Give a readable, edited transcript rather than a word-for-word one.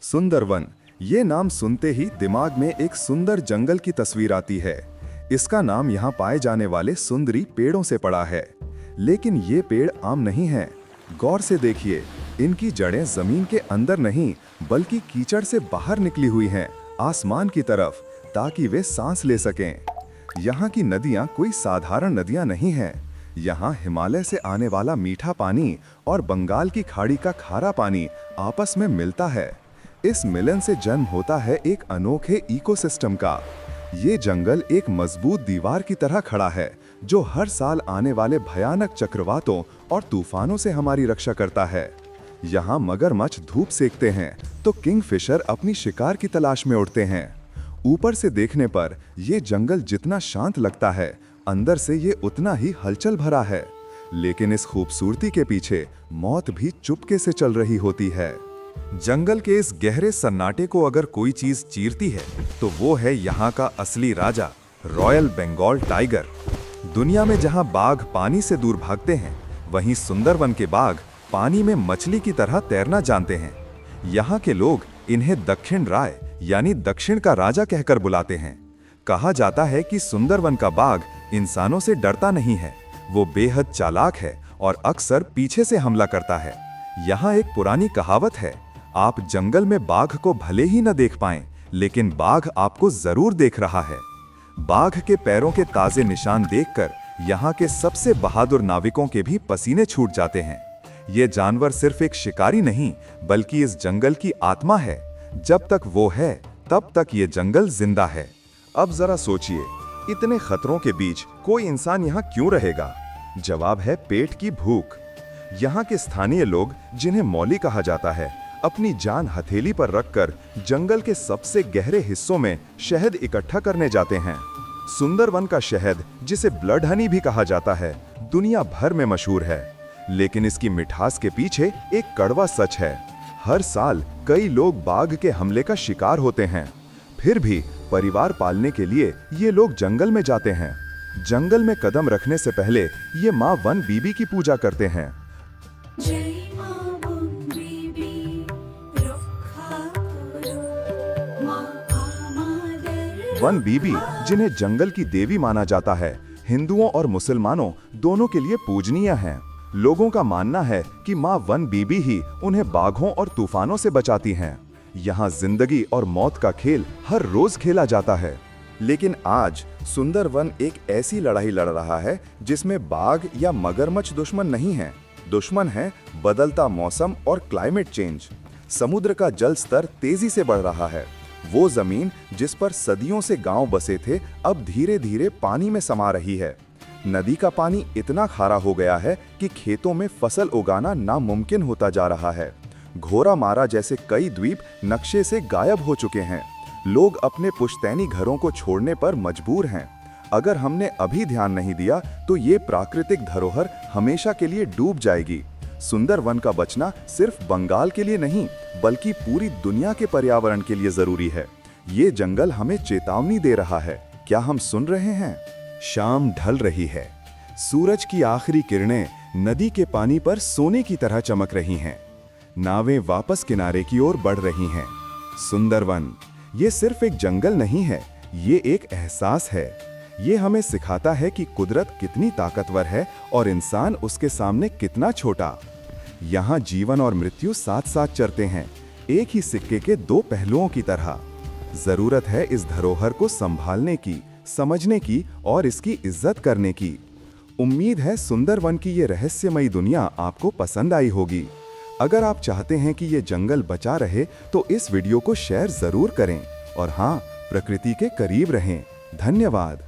सुंदरवन, ये नाम सुनते ही दिमाग में एक सुंदर जंगल की तस्वीर आती है। इसका नाम यहाँ पाए जाने वाले सुंदरी पेड़ों से पड़ा है। लेकिन ये पेड़ आम नहीं हैं। गौर से देखिए, इनकी जड़ें जमीन के अंदर नहीं बल्कि कीचड़ से बाहर निकली हुई हैं, आसमान की तरफ, ताकि वे सांस ले सकें। यहाँ की नदियाँ कोई साधारण नदियाँ नहीं हैं। यहाँ हिमालय से आने वाला मीठा पानी और बंगाल की खाड़ी का खारा पानी आपस में मिलता है। इस मिलन से जन्म होता है एक अनोखे इकोसिस्टम का। ये जंगल एक मजबूत दीवार की तरह खड़ा है, जो हर साल आने वाले भयानक चक्रवातों और तूफानों से हमारी रक्षा करता है। यहाँ मगरमच्छ धूप सेकते हैं तो किंगफिशर अपनी शिकार की तलाश में उड़ते हैं। ऊपर से देखने पर यह जंगल जितना शांत लगता है, अंदर से ये उतना ही हलचल भरा है। लेकिन इस खूबसूरती के पीछे मौत भी चुपके से चल रही होती है। जंगल के इस गहरे सन्नाटे को अगर कोई चीज चीरती है तो वो है यहाँ का असली राजा, रॉयल बंगाल टाइगर। दुनिया में जहाँ बाघ पानी से दूर भागते हैं, वहीं सुंदरवन के बाघ पानी में मछली की तरह तैरना जानते हैं। यहाँ के लोग इन्हें दक्षिण राय यानी दक्षिण का राजा कहकर बुलाते हैं। कहा जाता है कि सुंदरवन का बाघ इंसानों से डरता नहीं है, वो बेहद चालाक है और अक्सर पीछे से हमला करता है। यहाँ एक पुरानी कहावत है, आप जंगल में बाघ को भले ही न देख पाएं, लेकिन बाघ आपको जरूर देख रहा है। बाघ के पैरों के ताजे निशान देखकर यहाँ के सबसे बहादुर नाविकों के भी पसीने छूट जाते हैं। ये जानवर सिर्फ एक शिकारी नहीं, बल्कि इस जंगल की आत्मा है। जब तक वो है, तब तक ये जंगल जिंदा है। अब जरा सोचिए, इतने खतरों के बीच कोई इंसान यहाँ क्यों रहेगा? जवाब है पेट की भूख। यहाँ के स्थानीय लोग, जिन्हें मौली कहा जाता है, अपनी जान हथेली पर रखकर जंगल के सबसे गहरे हिस्सों में शहद इकट्ठा करने जाते हैं। सुंदरवन का शहद, जिसे ब्लड हनी भी कहा जाता है, दुनिया भर में मशहूर है। लेकिन इसकी मिठास के पीछे एक कड़वा सच है। हर साल कई लोग बाघ के हमले का शिकार होते हैं। फिर भी परिवार पालने के लिए ये लोग जंगल में जाते हैं। जंगल में कदम रखने से पहले ये माँ वन बीबी की पूजा करते हैं। वन बीबी, जिन्हें जंगल की देवी माना जाता है, हिंदुओं और मुसलमानों दोनों के लिए पूजनीय हैं। लोगों का मानना है कि माँ वन बीबी ही उन्हें बाघों और तूफानों से बचाती हैं। यहाँ जिंदगी और मौत का खेल हर रोज खेला जाता है। लेकिन आज सुंदरवन एक ऐसी लड़ाई लड़ रहा है जिसमें बाघ या मगरमच्छ दुश्मन नहीं है। दुश्मन है बदलता मौसम और क्लाइमेट चेंज। समुद्र का जल स्तर तेजी से बढ़ रहा है। वो जमीन जिस पर सदियों से गांव बसे थे, अब धीरे धीरे पानी में समा रही है। नदी का पानी इतना खारा हो गया है कि खेतों में फसल उगाना नामुमकिन होता जा रहा है। घोरामारा जैसे कई द्वीप नक्शे से गायब हो चुके हैं। लोग अपने पुश्तैनी घरों को छोड़ने पर मजबूर हैं। अगर हमने अभी ध्यान नहीं दिया तो ये प्राकृतिक धरोहर हमेशा के लिए डूब जाएगी। सुंदरवन का बचना सिर्फ बंगाल के लिए नहीं, बल्कि पूरी दुनिया के पर्यावरण के लिए जरूरी है। ये जंगल हमें चेतावनी दे रहा है। क्या हम सुन रहे हैं? शाम ढल रही है। सूरज की आखिरी किरणें नदी के पानी पर सोने की तरह चमक रही हैं। नावें वापस किनारे की ओर बढ़ रही हैं। सुंदरवन ये सिर्फ एक जंगल नहीं है, ये एक एहसास है। ये हमें सिखाता है कि कुदरत कितनी ताकतवर है और इंसान उसके सामने कितना छोटा। यहाँ जीवन और मृत्यु साथ साथ चलते हैं, एक ही सिक्के के दो पहलुओं की तरह। जरूरत है इस धरोहर को संभालने की, समझने की और इसकी इज्जत करने की। उम्मीद है सुंदरवन की ये रहस्यमयी दुनिया आपको पसंद आई होगी। अगर आप चाहते हैं कि ये जंगल बचा रहे तो इस वीडियो को शेयर जरूर करें और हाँ, प्रकृति के करीब रहें। धन्यवाद।